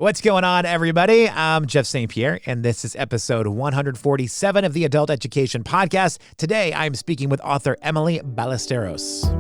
What's going on, everybody? I'm Jeff St. Pierre, and this is episode 147 of the Adult Education Podcast. Today, I'm speaking with author Emily Ballesteros.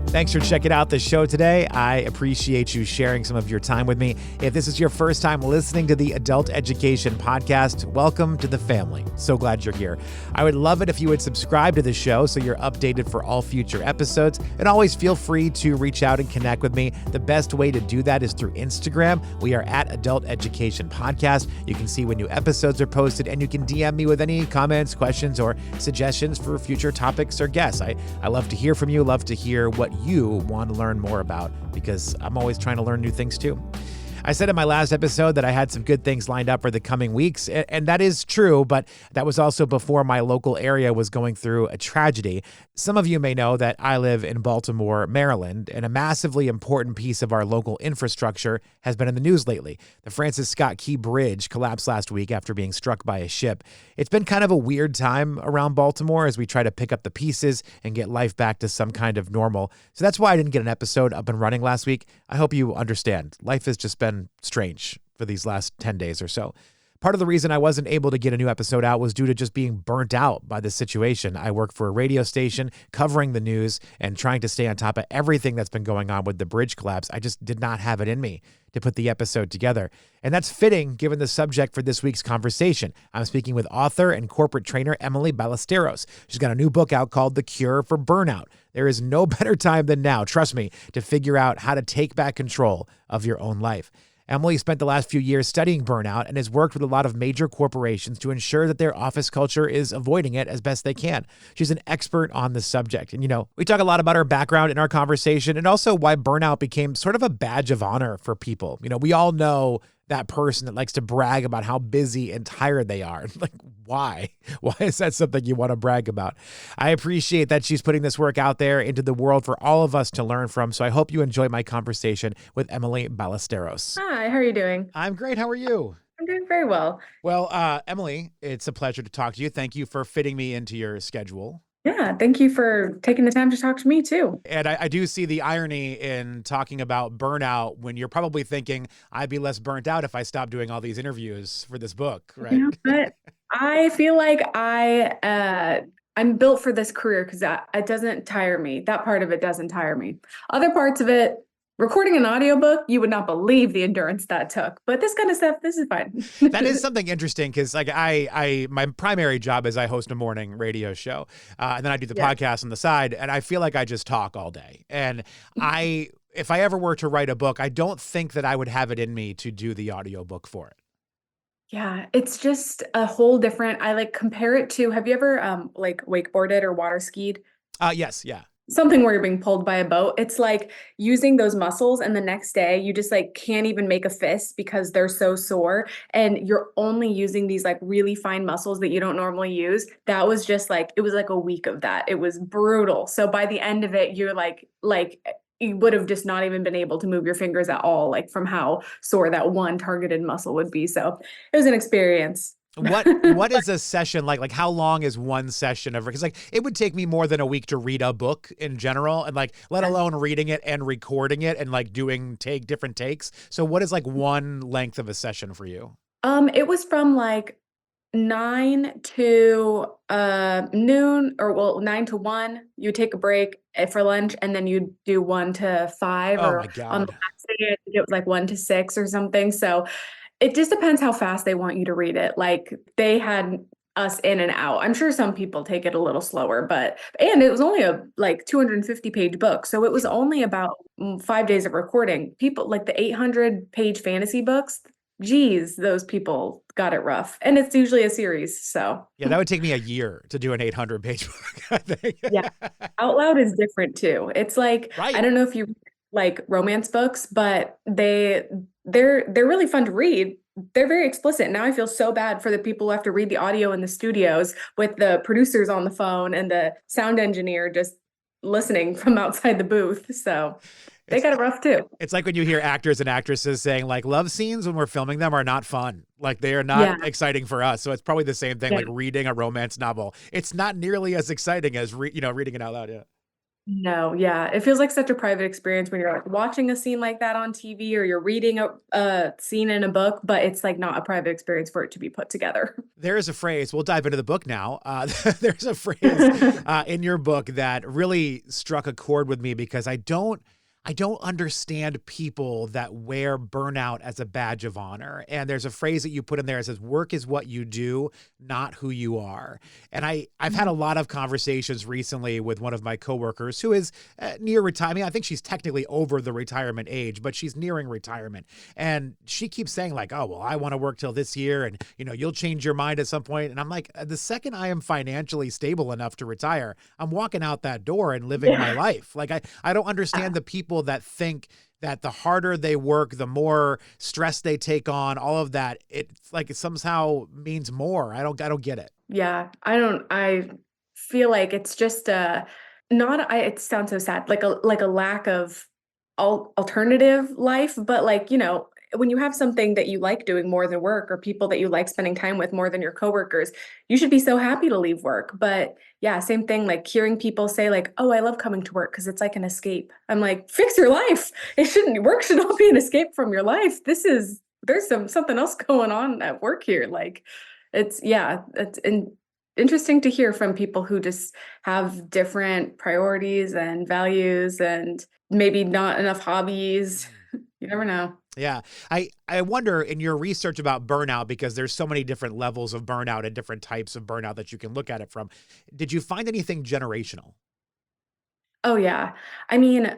Thanks for checking out the show today. I appreciate you sharing some of your time with me. If this is your first time listening to the Adult Education Podcast, welcome to the family. So glad you're here. I would love it if you would subscribe to the show so you're updated for all future episodes. And always feel free to reach out and connect with me. The best way to do that is through Instagram. We are at Adult Education Podcast. You can see when new episodes are posted, and you can DM me with any comments, questions, or suggestions for future topics or guests. I love to hear from you, love to hear what you want to learn more about, because I'm always trying to learn new things too. I said in my last episode that I had some good things lined up for the coming weeks, and that is true, but that was also before my local area was going through a tragedy. Some of you may know that I live in Baltimore, Maryland, and a massively important piece of our local infrastructure has been in the news lately. The Francis Scott Key Bridge collapsed last week after being struck by a ship. It's been kind of a weird time around Baltimore as we try to pick up the pieces and get life back to some kind of normal. So that's why I didn't get an episode up and running last week. I hope you understand. Life has just been strange for these last 10 days or so. Part of the reason I wasn't able to get a new episode out was due to just being burnt out by this situation. I work for a radio station covering the news and trying to stay on top of everything that's been going on with the bridge collapse. I just did not have it in me to put the episode together. And that's fitting given the subject for this week's conversation. I'm speaking with author and corporate trainer Emily Ballesteros. She's got a new book out called The Cure For Burnout. There is no better time than now, trust me, to figure out how to take back control of your own life. Emily spent the last few years studying burnout and has worked with a lot of major corporations to ensure that their office culture is avoiding it as best they can. She's an expert on the subject. And, we talk a lot about her background in our conversation and also why burnout became sort of a badge of honor for people. We all know that person that likes to brag about how busy and tired they are. Like, why? Why is that something you want to brag about? I appreciate that she's putting this work out there into the world for all of us to learn from. So I hope you enjoy my conversation with Emily Ballesteros. Hi, how are you doing? I'm great. How are you? I'm doing very well. Well, Emily, it's a pleasure to talk to you. Thank you for fitting me into your schedule. Yeah, thank you for taking the time to talk to me too. And I do see the irony in talking about burnout when you're probably thinking I'd be less burnt out if I stopped doing all these interviews for this book, right? But I feel like I'm built for this career because it doesn't tire me. That part of it doesn't tire me. Other parts of it, recording an audiobook, you would not believe the endurance that took. But this kind of stuff, this is fine. That is something interesting because my primary job is I host a morning radio show and then I do the podcast on the side, and I feel like I just talk all day. And if I ever were to write a book, I don't think that I would have it in me to do the audiobook for it. Yeah, it's just a whole different, I compare it to, have you ever wakeboarded or water skied? Yes, yeah. Something where you're being pulled by a boat. It's like using those muscles and the next day you just can't even make a fist because they're so sore, and you're only using these really fine muscles that you don't normally use. That was just it was a week of that. It was brutal. So by the end of it, you're you would have just not even been able to move your fingers at all, from how sore that one targeted muscle would be. So it was an experience. What is a session like? Like, how long is one session of? Because it would take me more than a week to read a book in general, and let alone reading it and recording it and doing different takes. So what is one length of a session for you? It was from 9 to noon, or 9 to 1. You take a break for lunch, and then you do 1 to 5. Oh or my God. On the last day, I think it was 1 to 6 or something. So it just depends how fast they want you to read it. They had us in and out. I'm sure some people take it a little slower, and it was only a 250-page book. So it was only about 5 days of recording. People the 800-page fantasy books, geez, those people got it rough. And it's usually a series. So yeah, that would take me a year to do an 800-page book, I think. Yeah. Out Loud is different too. It's right. I don't know if you romance books, but they're really fun to read. They're very explicit. Now I feel so bad for the people who have to read the audio in the studios with the producers on the phone and the sound engineer just listening from outside the booth. So they got it rough too. It's like when you hear actors and actresses saying love scenes when we're filming them are not fun. They are not exciting for us. So it's probably the same thing, reading a romance novel. It's not nearly as exciting as reading it out loud. Yeah. No, yeah. It feels like such a private experience when you're like watching a scene like that on TV or you're reading a scene in a book, but it's like not a private experience for it to be put together. There is a phrase, we'll dive into the book now. There's a phrase in your book that really struck a chord with me because I don't understand people that wear burnout as a badge of honor. And there's a phrase that you put in there that says, work is what you do, not who you are. And I've had a lot of conversations recently with one of my coworkers who is near retirement. I think she's technically over the retirement age, but she's nearing retirement. And she keeps saying like, oh, well, I want to work till this year and, you'll change your mind at some point. And I'm like, the second I am financially stable enough to retire, I'm walking out that door and living my Yeah. life. Like I don't understand the people that think that the harder they work, the more stress they take on, all of that, it's like it somehow means more. I don't get it. Yeah. I feel like it's just not it sounds so sad, like a lack of alternative life, but like, when you have something that you like doing more than work or people that you like spending time with more than your coworkers, you should be so happy to leave work. But yeah, same thing, like hearing people say like, "Oh, I love coming to work because it's like an escape." I'm like, "Fix your life. Work should not be an escape from your life. There's something else going on at work here." Like it's interesting to hear from people who just have different priorities and values and maybe not enough hobbies. You never know. Yeah. I wonder in your research about burnout, because there's so many different levels of burnout and different types of burnout that you can look at it from. Did you find anything generational? Oh, yeah. I mean,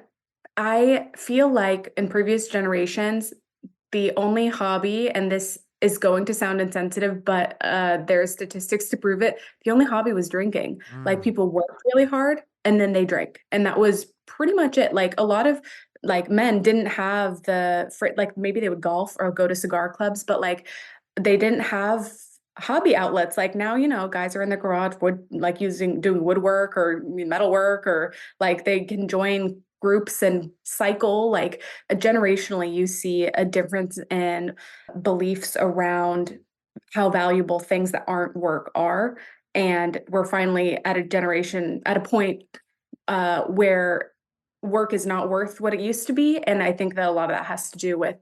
I feel like in previous generations, the only hobby, and this is going to sound insensitive, but there's statistics to prove it. The only hobby was drinking. Like Mm. people worked really hard and then they drank, and that was pretty much it. Like a lot of like men didn't have like maybe they would golf or go to cigar clubs, but like they didn't have hobby outlets. Like now, guys are in the garage wood like doing woodwork or metalwork or like they can join groups and cycle. Like generationally, you see a difference in beliefs around how valuable things that aren't work are. And we're finally at a point where work is not worth what it used to be. And I think that a lot of that has to do with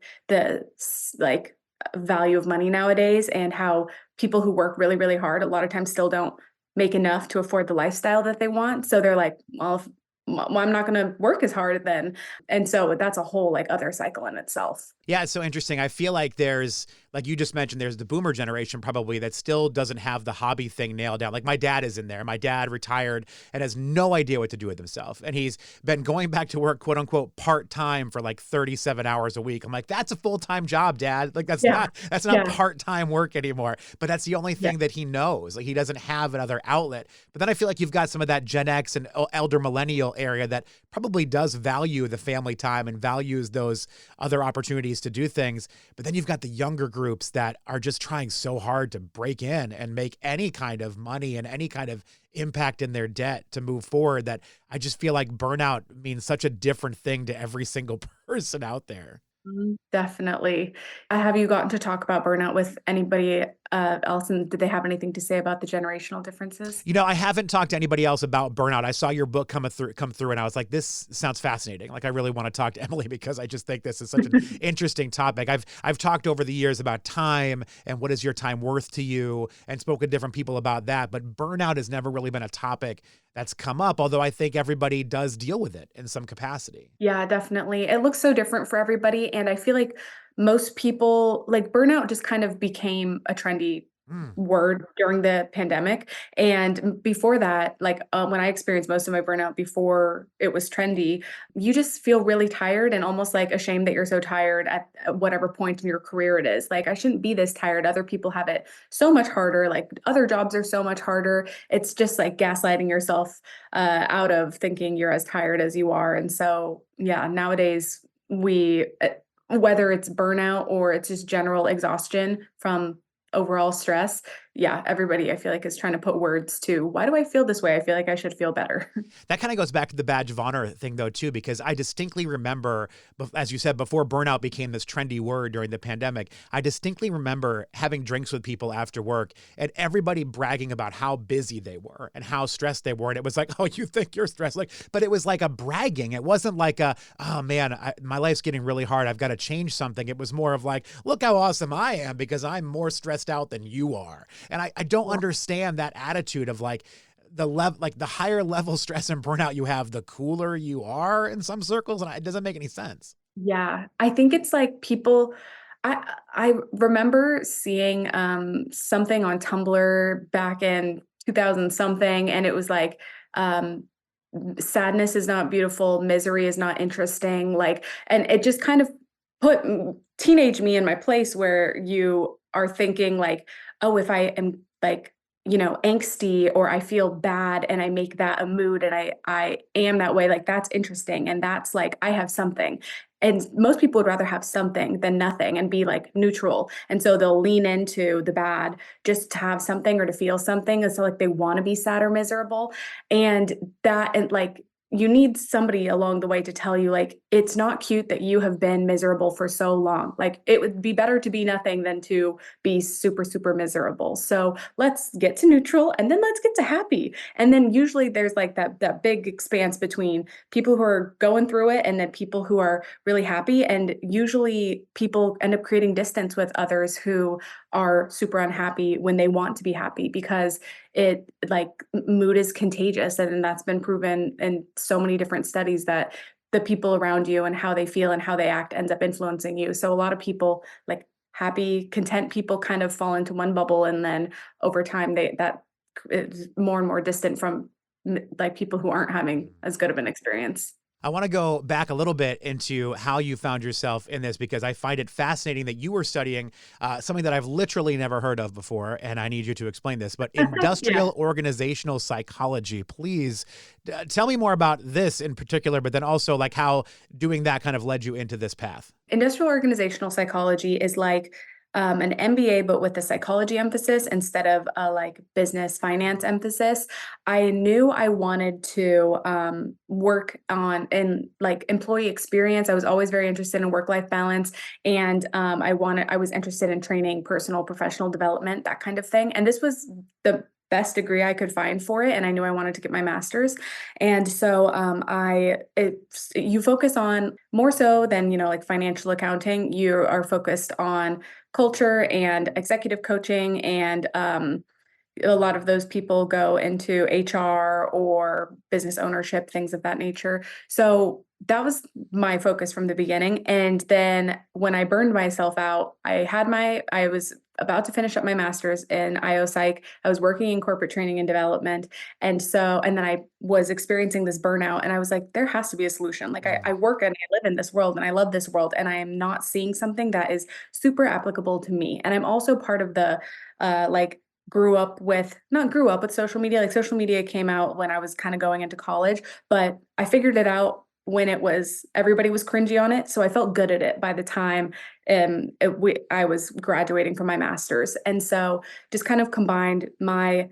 like value of money nowadays and how people who work really, really hard a lot of times still don't make enough to afford the lifestyle that they want. So they're like, well, well, I'm not going to work as hard then. And so that's a whole like other cycle in itself. Yeah, it's so interesting. I feel like there's, like you just mentioned, there's the boomer generation probably that still doesn't have the hobby thing nailed down. Like my dad is in there. My dad retired and has no idea what to do with himself. And he's been going back to work, quote unquote, part-time for like 37 hours a week. I'm like, that's a full-time job, Dad. Like Yeah. that's not Yeah. part-time work anymore. But that's the only Yeah. thing that he knows. Like he doesn't have another outlet. But then I feel like you've got some of that Gen X and elder millennial area that probably does value the family time and values those other opportunities to do things. But then you've got the younger groups that are just trying so hard to break in and make any kind of money and any kind of impact in their debt to move forward, that I just feel like burnout means such a different thing to every single person out there. Definitely. Have you gotten to talk about burnout with anybody else? And did they have anything to say about the generational differences? I haven't talked to anybody else about burnout. I saw your book come through and I was like, this sounds fascinating. Like I really want to talk to Emily because I just think this is such an interesting topic. I've talked over the years about time and what is your time worth to you and spoken to different people about that, but burnout has never really been a topic that's come up, although I think everybody does deal with it in some capacity. Yeah, definitely. It looks so different for everybody. And I feel like most people, like burnout just kind of became a trendy Mm. word during the pandemic. And before that, like when I experienced most of my burnout before it was trendy, you just feel really tired and almost like ashamed that you're so tired at whatever point in your career it is. Like, I shouldn't be this tired. Other people have it so much harder. Like, other jobs are so much harder. It's just like gaslighting yourself out of thinking you're as tired as you are. And so, yeah, nowadays whether it's burnout or it's just general exhaustion from overall stress, yeah, everybody I feel like is trying to put words to, why do I feel this way? I feel like I should feel better. That kind of goes back to the badge of honor thing, though, too, because I distinctly remember, as you said, before burnout became this trendy word during the pandemic, I distinctly remember having drinks with people after work and everybody bragging about how busy they were and how stressed they were. And it was like, oh, you think you're stressed? Like, but it was like a bragging. It wasn't like a, oh man, my life's getting really hard. I've got to change something. It was more of like, look how awesome I am because I'm more stressed out than you are. And I don't understand that attitude of like, the higher level stress and burnout you have, the cooler you are in some circles. And it doesn't make any sense. Yeah, I think it's like people I remember seeing something on Tumblr back in 2000 something, and it was like um sadness is not beautiful, misery is not interesting, like, and it just kind of put teenage me in my place where you are thinking like, oh, if I am like, angsty or I feel bad and I make that a mood and I am that way, like that's interesting and that's like I have something. And most people would rather have something than nothing and be like neutral. And so they'll lean into the bad just to have something or to feel something. And so like they want to be sad or miserable. And that and like you need somebody along the way to tell you like it's not cute that you have been miserable for so long. Like it would be better to be nothing than to be super super miserable. So let's get to neutral and then let's get to happy. And then usually there's like that big expanse between people who are going through it and then people who are really happy, and usually people end up creating distance with others who are super unhappy when they want to be happy because it like mood is contagious, and that's been proven in so many different studies that the people around you and how they feel and how they act ends up influencing you. So a lot of people like happy content people kind of fall into one bubble, and then over time that is more and more distant from like people who aren't having as good of an experience. I want to go back a little bit into how you found yourself in this because I find it fascinating that you were studying something that I've literally never heard of before, and I need you to explain this. But Yeah. industrial organizational psychology, please tell me more about this in particular, but then also like how doing that kind of led you into this path. Industrial organizational psychology is like an MBA, but with a psychology emphasis instead of a like business finance emphasis. I knew I wanted to work on in like employee experience. I was always very interested in work-life balance, and I was interested in training, personal, professional development, that kind of thing. And this was the best degree I could find for it, and I knew I wanted to get my master's. And so you focus on more so than like financial accounting. You are focused on culture and executive coaching, and a lot of those people go into HR or business ownership, things of that nature. So that was my focus from the beginning. And then when I burned myself out, I was about to finish up my master's in IO Psych. I was working in corporate training and development. And then I was experiencing this burnout, and I was like, there has to be a solution. Like I work and I live in this world and I love this world, and I am not seeing something that is super applicable to me. And I'm also part of the like not grew up with social media. Like social media came out when I was kind of going into college, but I figured it out when everybody was cringy on it. So I felt good at it by the time I was graduating from my master's. And so just kind of combined my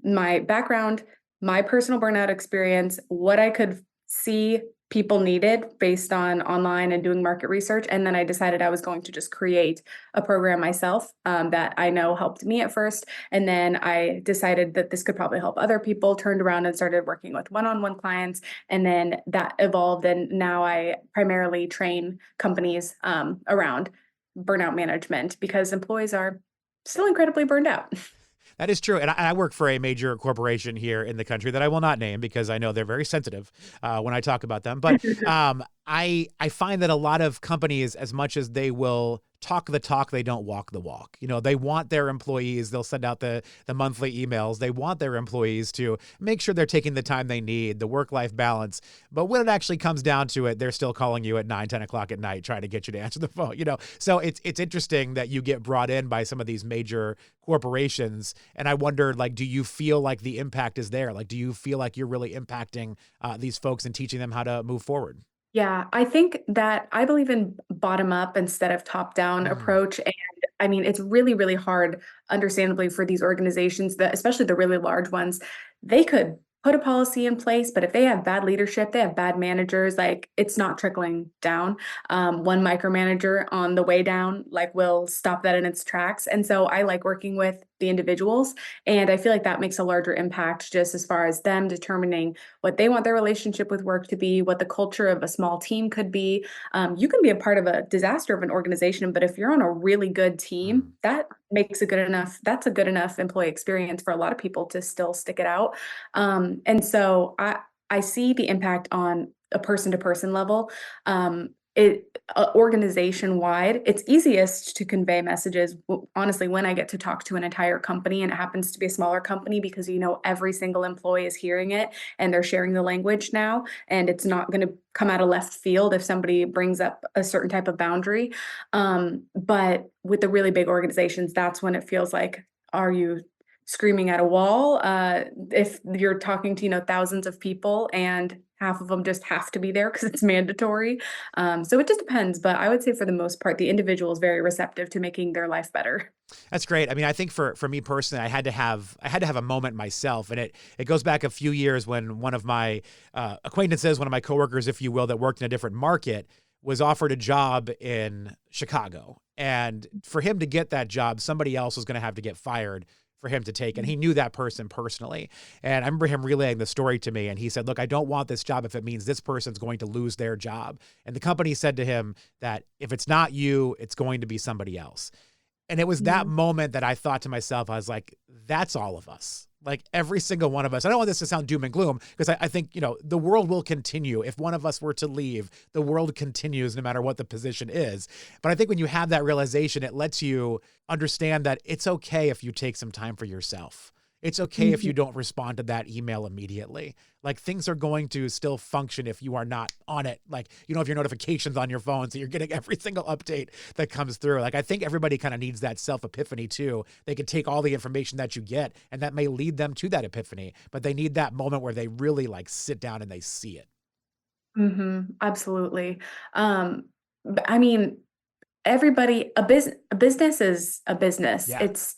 background, my personal burnout experience, what I could see people needed based on online and doing market research. And then I decided I was going to just create a program myself that I know helped me at first. And then I decided that this could probably help other people, turned around and started working with one-on-one clients. And then that evolved. And now I primarily train companies around burnout management because employees are still incredibly burned out. That is true. And I work for a major corporation here in the country that I will not name because I know they're very sensitive when I talk about them. But I find that a lot of companies, as much as they will talk the talk, they don't walk the walk. They want their employees, they'll send out the monthly emails. They want their employees to make sure they're taking the time they need, the work-life balance. But when it actually comes down to it, they're still calling you at 9, 10 o'clock at night, trying to get you to answer the phone, So it's interesting that you get brought in by some of these major corporations. And I wonder, like, do you feel like the impact is there? Like, do you feel like you're really impacting these folks and teaching them how to move forward? Yeah, I think that I believe in bottom up instead of top down Mm. approach. And I mean, it's really, really hard, understandably, for these organizations that, especially the really large ones, they could put a policy in place, but if they have bad leadership, they have bad managers, like it's not trickling down. One micromanager on the way down, like will stop that in its tracks. And so I like working with the individuals. And I feel like that makes a larger impact just as far as them determining what they want their relationship with work to be, what the culture of a small team could be. You can be a part of a disaster of an organization, but if you're on a really good team, Mm. that's a good enough employee experience for a lot of people to still stick it out. And so I see the impact on a person to person level. Organization wide, it's easiest to convey messages, honestly, when I get to talk to an entire company, and it happens to be a smaller company because every single employee is hearing it and they're sharing the language now, and it's not going to come out of left field if somebody brings up a certain type of boundary. But with the really big organizations, that's when it feels like, are you screaming at a wall? If you're talking to, thousands of people and half of them just have to be there because it's mandatory. So it just depends. But I would say for the most part, the individual is very receptive to making their life better. That's great. I mean, I think for me personally, I had to have a moment myself, and it goes back a few years when one of my acquaintances, one of my coworkers, if you will, that worked in a different market, was offered a job in Chicago, and for him to get that job, somebody else was going to have to get fired for him to take. And he knew that person personally. And I remember him relaying the story to me. And he said, look, I don't want this job if it means this person's going to lose their job. And the company said to him that if it's not you, it's going to be somebody else. And it was that Mhm. moment that I thought to myself, I was like, that's all of us. Like every single one of us. I don't want this to sound doom and gloom because I think, the world will continue. If one of us were to leave, the world continues no matter what the position is. But I think when you have that realization, it lets you understand that it's okay if you take some time for yourself. It's okay if Mhm. you don't respond to that email immediately. Like things are going to still function if you are not on it. Like, if your notifications on your phone, so you're getting every single update that comes through. Like, I think everybody kind of needs that self epiphany too. They can take all the information that you get and that may lead them to that epiphany, but they need that moment where they really like sit down and they see it. Absolutely. Um, I mean, a business is a business. Yeah. It's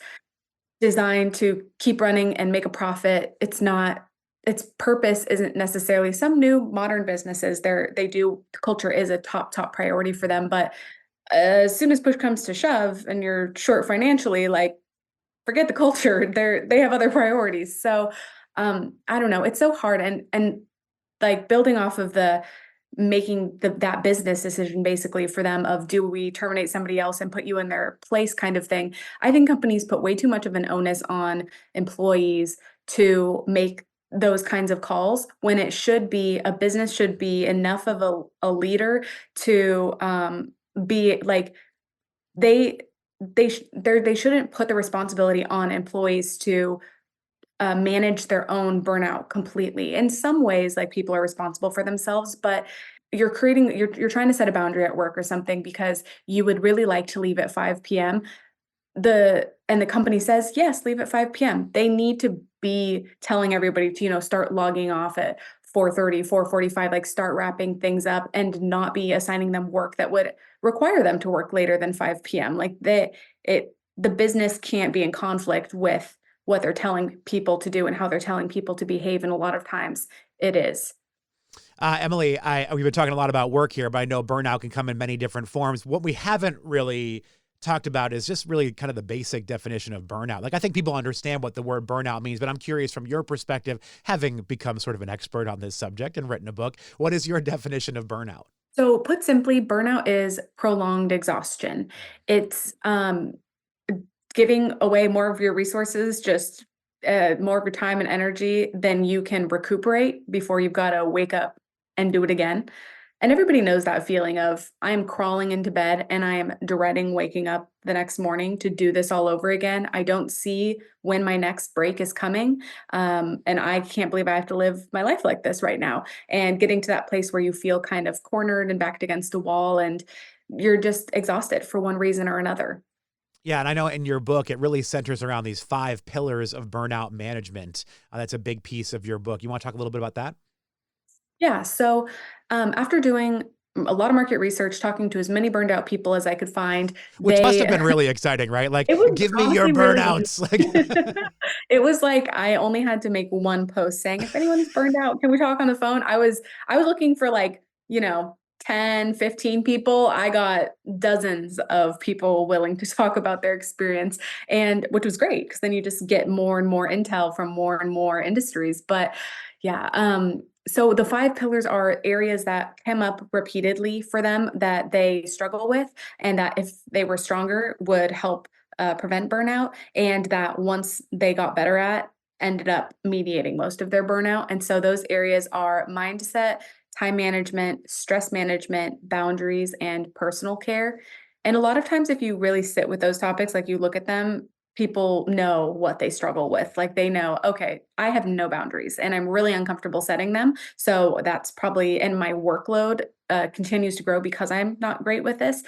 designed to keep running and make a profit. Its purpose isn't necessarily some new modern businesses. They do culture is a top priority for them, but as soon as push comes to shove and you're short financially, like forget the culture. They have other priorities. So I don't know. It's so hard and like building off of the making that business decision basically for them of do we terminate somebody else and put you in their place kind of thing. I think companies put way too much of an onus on employees to make those kinds of calls when it should be a business should be enough of a leader to be like they they shouldn't put the responsibility on employees to manage their own burnout completely. In some ways, like people are responsible for themselves, but you're trying to set a boundary at work or something because you would really like to leave at 5 p.m. The company says, "Yes, leave at 5 p.m." They need to be telling everybody to, start logging off at 4:30, 4:45, like start wrapping things up and not be assigning them work that would require them to work later than 5 p.m. Like the business can't be in conflict with what they're telling people to do and how they're telling people to behave, and a lot of times it is. Emily, we've been talking a lot about work here, but I know burnout can come in many different forms. What we haven't really talked about is just really kind of the basic definition of burnout. Like I think people understand what the word burnout means, but I'm curious from your perspective, having become sort of an expert on this subject and written a book, what is your definition of burnout? So put simply, burnout is prolonged exhaustion. It's giving away more of your resources, just more of your time and energy than you can recuperate before you've got to wake up and do it again. And everybody knows that feeling of I'm crawling into bed and I am dreading waking up the next morning to do this all over again. I don't see when my next break is coming. And I can't believe I have to live my life like this right now. And getting to that place where you feel kind of cornered and backed against a wall and you're just exhausted for one reason or another. Yeah, and I know in your book, it really centers around these 5 pillars of burnout management. That's a big piece of your book. You want to talk a little bit about that? Yeah. So after doing a lot of market research, talking to as many burned out people as I could find. Which must They have been really exciting, right? Like, It was give me your honestly really easy. burnouts. Like, It was like I only had to make one post saying, "If anyone's burned out, can we talk on the phone?" I was looking for like, 10, 15 people. I got dozens of people willing to talk about their experience, and which was great because then you just get more and more intel from more and more industries. But yeah, so the 5 pillars are areas that come up repeatedly for them that they struggle with, and that if they were stronger would help prevent burnout, and that once they got better at, ended up mediating most of their burnout. And so those areas are mindset, time management, stress management, boundaries, and personal care. And a lot of times, if you really sit with those topics, like you look at them, people know what they struggle with. Like they know, okay, I have no boundaries and I'm really uncomfortable setting them. So that's probably, and my workload continues to grow because I'm not great with this.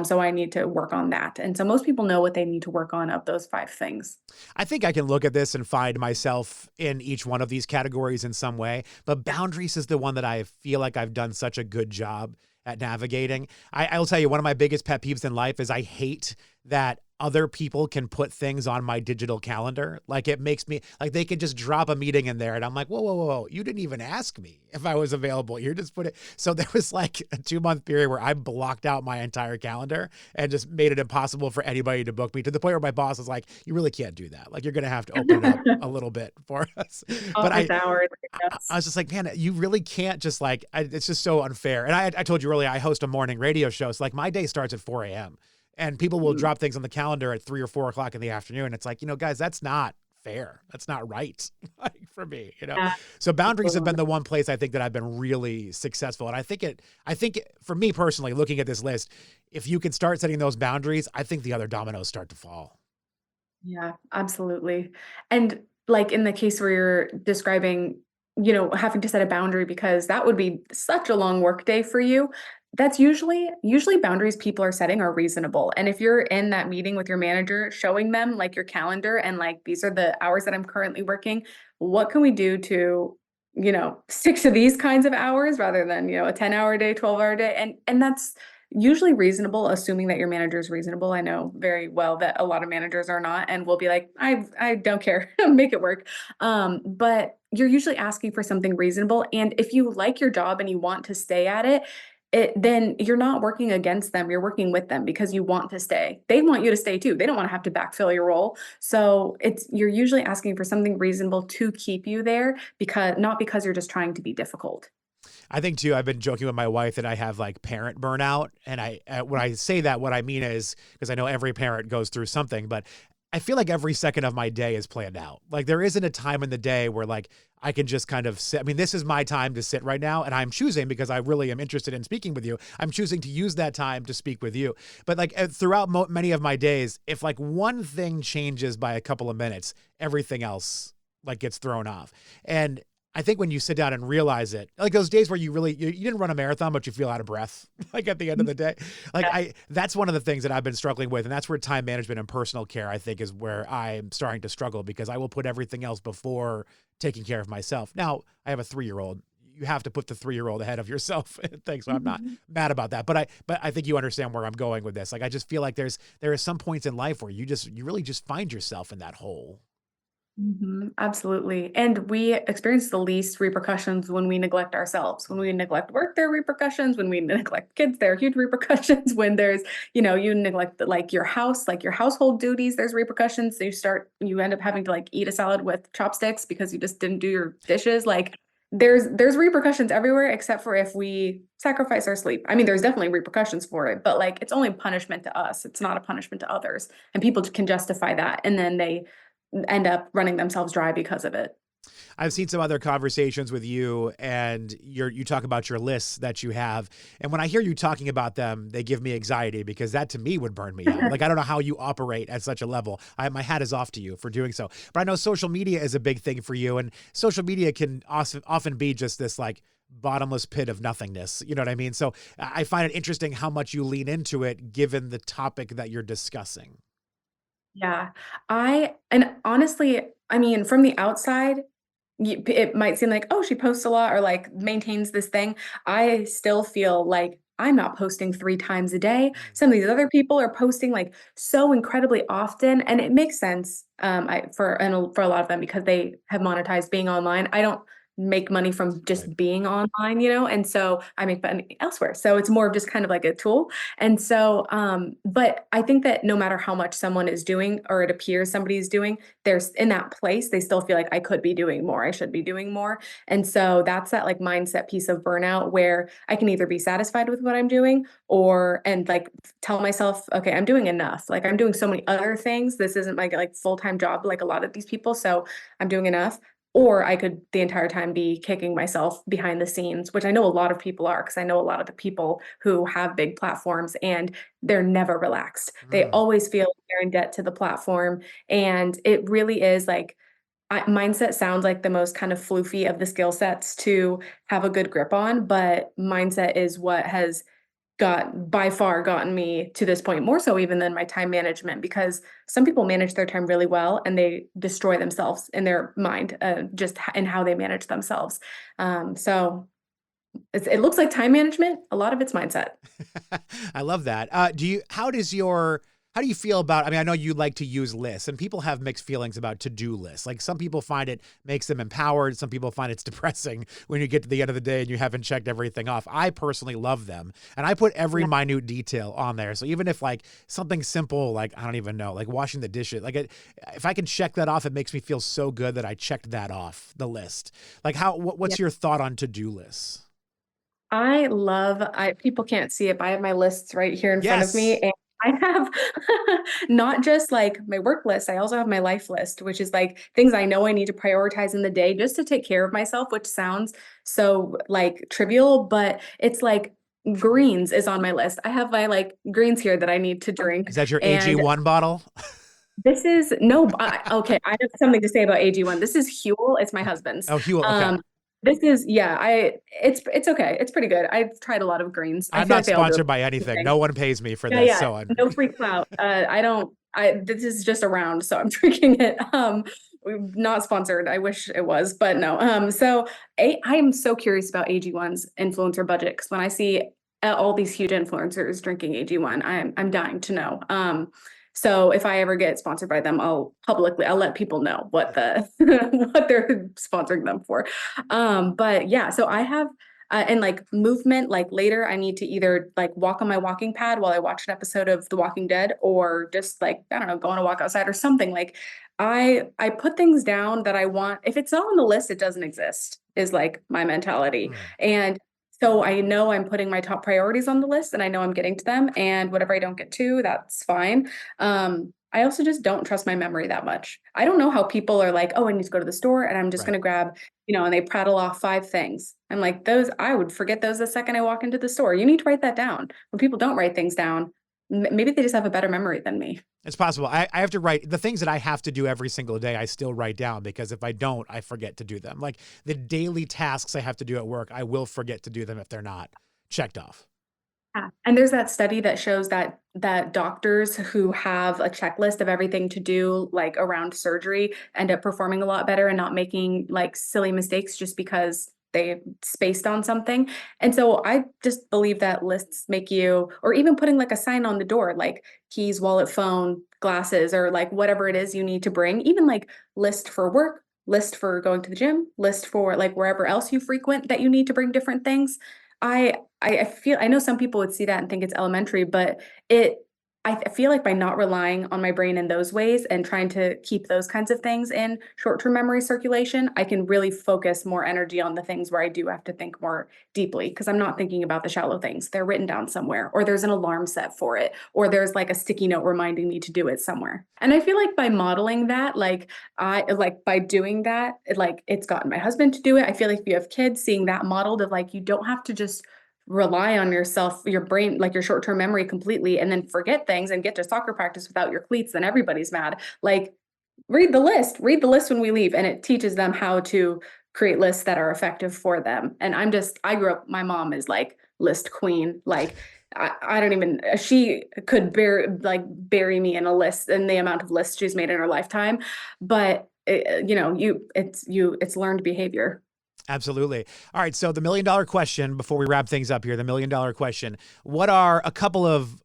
So I need to work on that. And so most people know what they need to work on of those 5 things. I think I can look at this and find myself in each one of these categories in some way, but boundaries is the one that I feel like I've done such a good job at navigating. I'll tell you, one of my biggest pet peeves in life is I hate that other people can put things on my digital calendar. Like it makes me like they can just drop a meeting in there and I'm like, whoa, whoa, whoa, whoa. You didn't even ask me if I was available. You're just put it. So there was like a 2-month period where I blocked out my entire calendar and just made it impossible for anybody to book me, to the point where my boss was like, you really can't do that. Like you're going to have to open it up a little bit for us. But Office hours. I was just like, man, you really can't just like, it's just so unfair. And I told you earlier, I host a morning radio show. So like my day starts at 4 a.m. and people will drop things on the calendar at 3 or 4 o'clock in the afternoon. It's like, guys, that's not fair. That's not right like for me. Yeah, So boundaries have been the one place I think that I've been really successful. And I think for me personally, looking at this list, if you can start setting those boundaries, I think the other dominoes start to fall. yeah, absolutely. And like in the case where you're describing, having to set a boundary because that would be such a long work day for you. That's usually boundaries people are setting are reasonable. And if you're in that meeting with your manager, showing them like your calendar and like these are the hours that I'm currently working, what can we do to, stick to these kinds of hours rather than, a 10-hour day, 12-hour day. And that's usually reasonable, assuming that your manager is reasonable. I know very well that a lot of managers are not and will be like, I don't care, make it work. But you're usually asking for something reasonable. And if you like your job and you want to stay at it, then you're not working against them. You're working with them because you want to stay. They want you to stay too. They don't want to have to backfill your role. So you're usually asking for something reasonable to keep you there, because not because you're just trying to be difficult. I think too, I've been joking with my wife that I have like parent burnout. And when I say that, what I mean is, because I know every parent goes through something, but I feel like every second of my day is planned out. Like there isn't a time in the day where like I can just kind of sit. I mean, this is my time to sit right now. And I'm choosing, because I really am interested in speaking with you, I'm choosing to use that time to speak with you. But like throughout many of my days, if like one thing changes by a couple of minutes, everything else like gets thrown off. And I think when you sit down and realize it, like those days where you didn't run a marathon, but you feel out of breath, like at the end of the day, like that's one of the things that I've been struggling with. And that's where time management and personal care, I think, is where I'm starting to struggle, because I will put everything else before taking care of myself. Now I have a 3-year-old. You have to put the 3-year-old ahead of yourself. Things. So I'm not mad about that, but I think you understand where I'm going with this. Like, I just feel like there are some points in life where you really just find yourself in that hole. Absolutely. And we experience the least repercussions when we neglect ourselves. When we neglect work, there are repercussions. When we neglect kids, there are huge repercussions. When there's, you neglect like your house, like your household duties, there's repercussions. So you end up having to like eat a salad with chopsticks because you just didn't do your dishes. Like there's repercussions everywhere except for if we sacrifice our sleep. I mean, there's definitely repercussions for it, but like it's only punishment to us. It's not a punishment to others. And people can justify that. And then they end up running themselves dry because of it. I've seen some other conversations with you, and you talk about your lists that you have. And when I hear you talking about them, they give me anxiety, because that to me would burn me out. Like, I don't know how you operate at such a level. My hat is off to you for doing so. But I know social media is a big thing for you, and social media can often be just this like bottomless pit of nothingness. You know what I mean? So I find it interesting how much you lean into it, given the topic that you're discussing. Yeah. And honestly, I mean, from the outside, it might seem like, oh, she posts a lot or like maintains this thing. I still feel like I'm not posting 3 times a day. Some of these other people are posting like so incredibly often, and it makes sense for a lot of them because they have monetized being online. I don't make money from Right. just being online, and so I make money elsewhere. So it's more of just kind of like a tool. And so, but I think that no matter how much someone is doing, or it appears somebody's doing, there's in that place, they still feel like I could be doing more. I should be doing more. And so that's that like mindset piece of burnout where I can either be satisfied with what I'm doing and like tell myself, okay, I'm doing enough. Like I'm doing so many other things. This isn't my like full-time job like a lot of these people. So I'm doing enough. Or I could the entire time be kicking myself behind the scenes, which I know a lot of people are, because I know a lot of the people who have big platforms and they're never relaxed. They Mm. always feel like they're in debt to the platform. And it really is like, mindset sounds like the most kind of floofy of the skill sets to have a good grip on, but mindset is what has by far gotten me to this point, more so even than my time management, because some people manage their time really well and they destroy themselves in their mind, in how they manage themselves. So it looks like time management, a lot of it's mindset. I love that. How do you feel about, I mean, I know you like to use lists, and people have mixed feelings about to-do lists. Like some people find it makes them empowered. Some people find it's depressing when you get to the end of the day and you haven't checked everything off. I personally love them, and I put every Yeah. minute detail on there. So even if like something simple, like, I don't even know, like washing the dishes, if I can check that off, it makes me feel so good that I checked that off the list. Like what's your thought on to-do lists? People can't see it, but I have my lists right here in front of me. Yes. And I have not just like my work list, I also have my life list, which is like things I know I need to prioritize in the day just to take care of myself, which sounds so like trivial, but it's like greens is on my list. I have my like greens here that I need to drink. Is that your And AG1 bottle? this is no, okay. I have something to say about AG1. This is Huel. It's my husband's. Oh, Huel. Okay. Um, this is yeah. It's okay. It's pretty good. I've tried a lot of greens. I I'm feel not like they all do sponsored by anything. everything. No one pays me for Yeah, this. yeah. So No free clout. I don't. This is just around, so I'm drinking it. Not sponsored. I wish it was, but no. I am so curious about AG1's influencer budget, because when I see all these huge influencers drinking AG1, I'm dying to know. So if I ever get sponsored by them, I'll let people know what what they're sponsoring them for. But yeah, so I have and like movement, like later I need to either like walk on my walking pad while I watch an episode of The Walking Dead, or just like, I don't know, go on a walk outside or something. Like I put things down that I want. If it's not on the list, it doesn't exist, is like my mentality. mm. And so I know I'm putting my top priorities on the list and I know I'm getting to them, and whatever I don't get to, that's fine. I also just don't trust my memory that much. I don't know how people are like, oh, I need to go to the store and I'm just Right. going to grab, and they prattle off 5 things. I'm like, I would forget those the second I walk into the store. You need to write that down. When people don't write things down, maybe they just have a better memory than me. It's possible. I have to write the things that I have to do every single day. I still write down, because if I don't, I forget to do them. Like the daily tasks I have to do at work, I will forget to do them if they're not checked off. Yeah. And there's that study that shows that doctors who have a checklist of everything to do, like around surgery, end up performing a lot better and not making like silly mistakes just because they spaced on something. And so I just believe that lists make you, or even putting like a sign on the door, like keys, wallet, phone, glasses, or like whatever it is you need to bring, even like list for work, list for going to the gym, list for like wherever else you frequent that you need to bring different things. I feel, I know some people would see that and think it's elementary, but I feel like by not relying on my brain in those ways and trying to keep those kinds of things in short-term memory circulation, I can really focus more energy on the things where I do have to think more deeply, because I'm not thinking about the shallow things. They're written down somewhere, or there's an alarm set for it, or there's like a sticky note reminding me to do it somewhere. And I feel like by modeling that, like by doing that, it's gotten my husband to do it. I feel like if you have kids, seeing that modeled of like, you don't have to just rely on yourself, your brain, like your short-term memory completely, and then forget things and get to soccer practice without your cleats, then everybody's mad. Like read the list when we leave, and it teaches them how to create lists that are effective for them. And I grew up, my mom is like list queen. Like I don't even, she could bury me in a list, in the amount of lists she's made in her lifetime. But it's learned behavior. Absolutely. All right. So the $1 million question before we wrap things up here, the $1 million question, what are a couple of,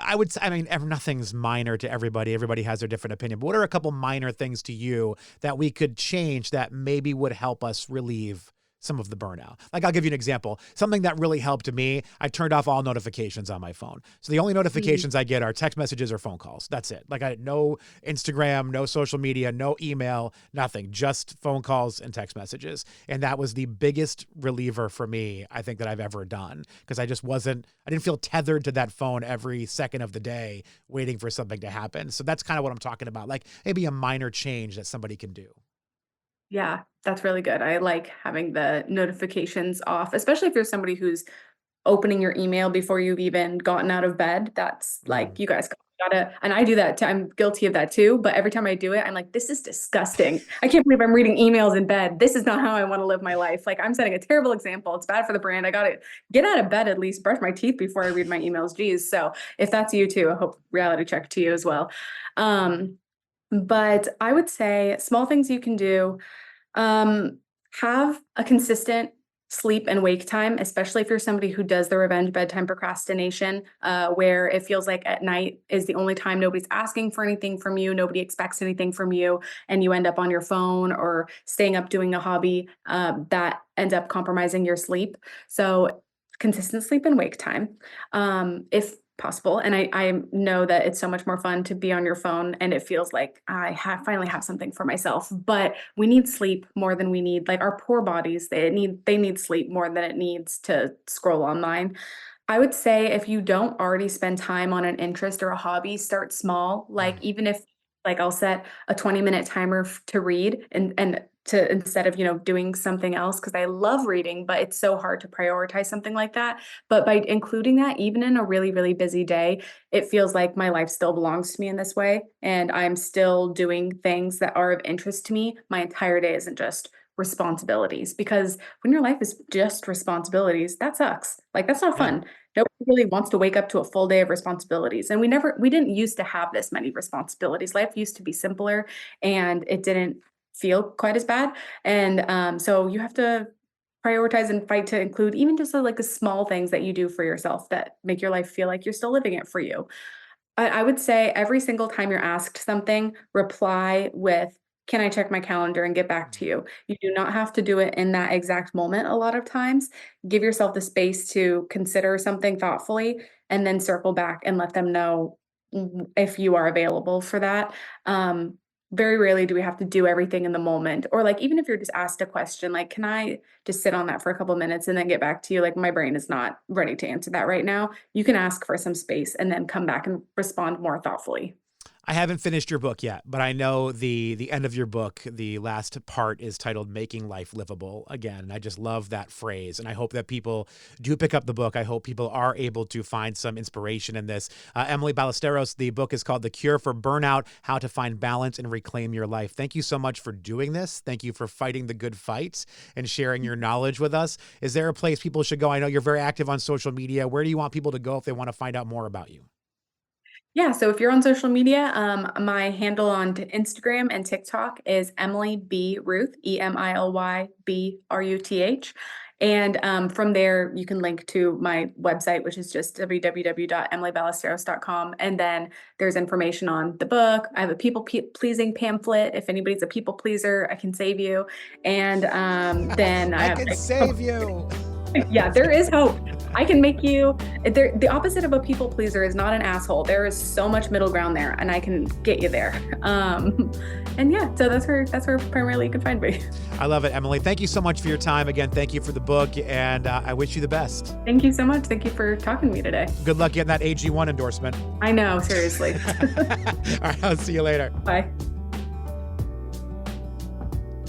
nothing's minor to everybody. Everybody has their different opinion, but what are a couple minor things to you that we could change that maybe would help us relieve some of the burnout? Like, I'll give you an example. Something that really helped me, I turned off all notifications on my phone. So the only notifications I get are text messages or phone calls. That's it. Like, I had no Instagram, no social media, no email, nothing, just phone calls and text messages. And that was the biggest reliever for me, I think, that I've ever done, because I didn't feel tethered to that phone every second of the day waiting for something to happen. So that's kind of what I'm talking about. Like, maybe a minor change that somebody can do. Yeah, that's really good. I like having the notifications off, especially if you're somebody who's opening your email before you've even gotten out of bed. That's like, you guys gotta, and I do that too. I'm guilty of that too. But every time I do it, I'm like, this is disgusting. I can't believe I'm reading emails in bed. This is not how I want to live my life. Like, I'm setting a terrible example. It's bad for the brand. I gotta get out of bed, at least brush my teeth before I read my emails. Geez. So if that's you too, I hope reality check to you as well. But I would say small things you can do. Have a consistent sleep and wake time, especially if you're somebody who does the revenge bedtime procrastination, where it feels like at night is the only time nobody's asking for anything from you, nobody expects anything from you, and you end up on your phone or staying up doing a hobby that ends up compromising your sleep. So consistent sleep and wake time, if possible. And I know that it's so much more fun to be on your phone and it feels like finally have something for myself, but we need sleep more than we need, like, our poor bodies, they need sleep more than it needs to scroll online. I would say if you don't already spend time on an interest or a hobby, start small. Like, even if, like, I'll set a 20-minute timer to read and to, instead of, doing something else, because I love reading, but it's so hard to prioritize something like that. But by including that, even in a really, really busy day, it feels like my life still belongs to me in this way. And I'm still doing things that are of interest to me. My entire day isn't just responsibilities, because when your life is just responsibilities, that sucks. Like, that's not Yeah. fun. Nobody really wants to wake up to a full day of responsibilities. And we didn't used to have this many responsibilities. Life used to be simpler and it didn't feel quite as bad. And so you have to prioritize and fight to include even just like the small things that you do for yourself that make your life feel like you're still living it for you. I would say every single time you're asked something, reply with, "Can I check my calendar and get back to you?" You do not have to do it in that exact moment a lot of times. Give yourself the space to consider something thoughtfully and then circle back and let them know if you are available for that. Very rarely do we have to do everything in the moment. Or, like, even if you're just asked a question, like, "Can I just sit on that for a couple minutes and then get back to you?" Like, my brain is not ready to answer that right now. You can ask for some space and then come back and respond more thoughtfully. I haven't finished your book yet, but I know the end of your book, the last part is titled Making Life Livable Again. And I just love that phrase. And I hope that people do pick up the book. I hope people are able to find some inspiration in this. Emily Ballesteros, the book is called The Cure for Burnout, How to Find Balance and Reclaim Your Life. Thank you so much for doing this. Thank you for fighting the good fight and sharing your knowledge with us. Is there a place people should go? I know you're very active on social media. Where do you want people to go if they want to find out more about you? Yeah, so if you're on social media, my handle on Instagram and TikTok is Emily B. Ruth, EmilYBRuth. And from there, you can link to my website, which is just www.emilyballesteros.com. And then there's information on the book. I have a people-pleasing pamphlet. If anybody's a people pleaser, I can save you. And then I have, can like, save you. yeah, there is hope. I can make you the opposite of a people pleaser is not an asshole. There is so much middle ground there, and I can get you there. And yeah, so that's where primarily you can find me. I love it, Emily. Thank you so much for your time. Again, thank you for the book, and I wish you the best. Thank you so much. Thank you for talking to me today. Good luck getting that AG1 endorsement. I know, seriously. All right, I'll see you later. Bye.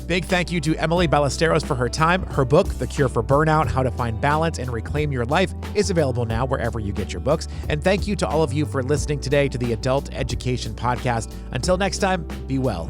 Big thank you to Emily Ballesteros for her time. Her book, The Cure for Burnout, How to Find Balance and Reclaim Your Life, is available now wherever you get your books. And thank you to all of you for listening today to the Adult Education Podcast. Until next time, be well.